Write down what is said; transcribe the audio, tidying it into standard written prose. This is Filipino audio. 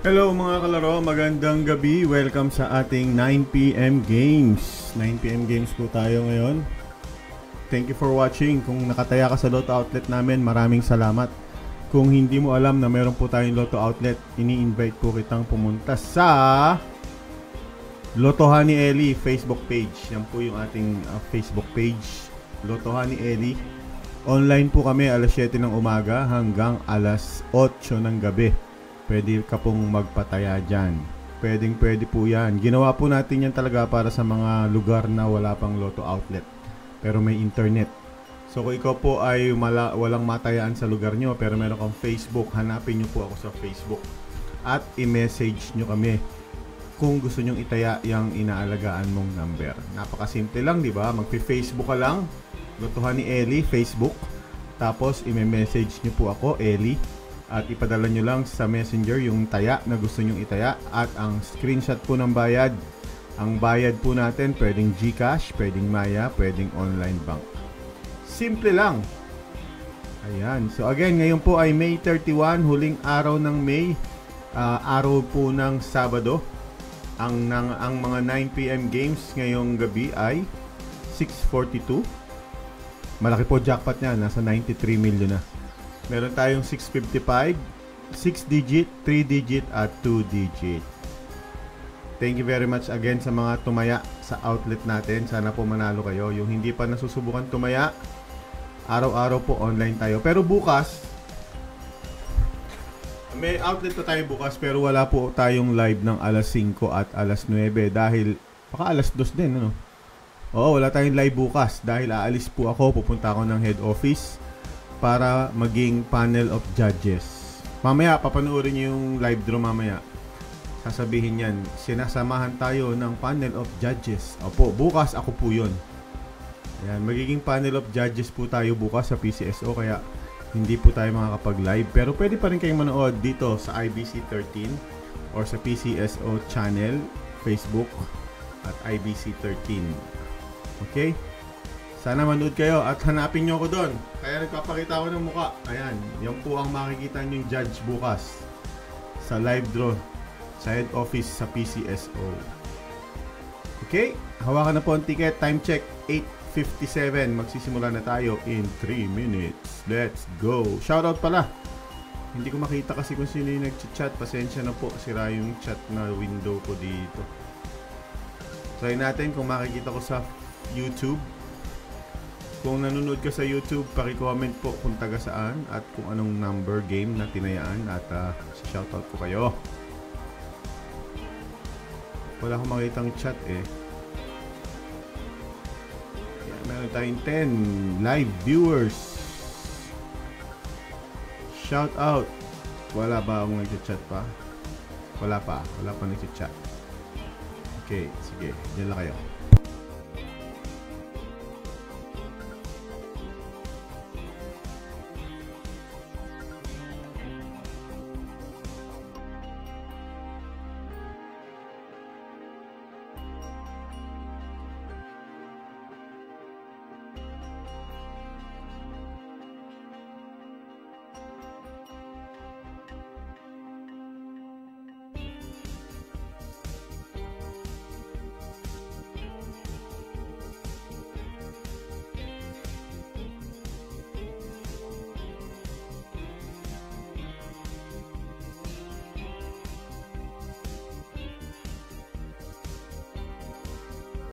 Hello mga kalaro, magandang gabi. Welcome sa ating 9pm games. 9pm games po tayo ngayon. Thank you for watching. Kung nakataya ka sa Lotto Outlet namin, maraming salamat. Kung hindi mo alam na meron po tayong Lotto Outlet, ini-invite po kitang pumunta sa Lotohan ni Eli Facebook page. Yan po yung ating Facebook page, Lotohan ni Eli. Online po kami alas 7 ng umaga hanggang alas 8 ng gabi. Pwede ka pong magpataya dyan. Pwede po yan. Ginawa po natin yan talaga para sa mga lugar na wala pang Lotto Outlet pero may internet. So kung ikaw po ay walang matayaan sa lugar nyo pero meron kang Facebook, hanapin nyo po ako sa Facebook at i-message nyo kami kung gusto nyong itaya yung inaalagaan mong number. Napakasimple lang, di ba? Magpi-Facebook ka lang, Lotohan ni Eli, Facebook. Tapos i-message nyo po ako, Eli, at ipadala nyo lang sa messenger yung taya na gusto nyong itaya at ang screenshot po ng bayad. Ang bayad po natin pwedeng GCash, pwedeng Maya, pwedeng online bank. Simple lang. Ayan. So again, ngayon po ay May 31, huling araw ng May, araw po ng Sabado. Ang mga 9pm games ngayong gabi ay 642. Malaki po jackpot niya, nasa 93 million na. Meron tayong 655, 6 digit, 3 digit at 2 digit. Thank you very much again sa mga tumaya sa outlet natin. Sana po manalo kayo. Yung hindi pa nasusubukan tumaya, araw-araw po online tayo. Pero bukas, may outlet pa tayo bukas pero wala po tayong live ng alas 5 at alas 9 dahil baka alas 2 din, ano? Oo, wala tayong live bukas dahil aalis po ako, pupunta ako ng head office para maging panel of judges. Mamaya, papanoorin nyo yung live draw mamaya. Sasabihin yan, sinasamahan tayo ng panel of judges. Opo, bukas ako po yun. Ayan, magiging panel of judges po tayo bukas sa PCSO, kaya hindi po tayo makakapag-live. Pero pwede pa rin kayong manood dito sa IBC 13 or sa PCSO channel, Facebook at IBC 13. Okay? Sana manood kayo at hanapin nyo ako doon. Kaya nagpapakita ako ng muka. Ayan, yan po ang makikita nyo yung judge bukas sa live draw sa head office sa PCSO. Okay, hawakan na po ang ticket. Time check 8:57. Magsisimula na tayo in 3 minutes. Let's go. Shoutout pala, hindi ko makita kasi kung sino yung nag-chat. Pasensya na po, sira yung chat na window ko dito. Try natin kung makikita ko sa YouTube. Kung nanonood ka sa YouTube, paki-comment po kung taga saan at kung anong number game na tinayaan at shoutout ko kayo. Wala akong makitang chat eh. Yan, meron tayong 10 live viewers. Shoutout. Wala ba akong nag-chat pa? Wala pa. Wala pa nag-chat. Okay, sige. Diyan lang kayo.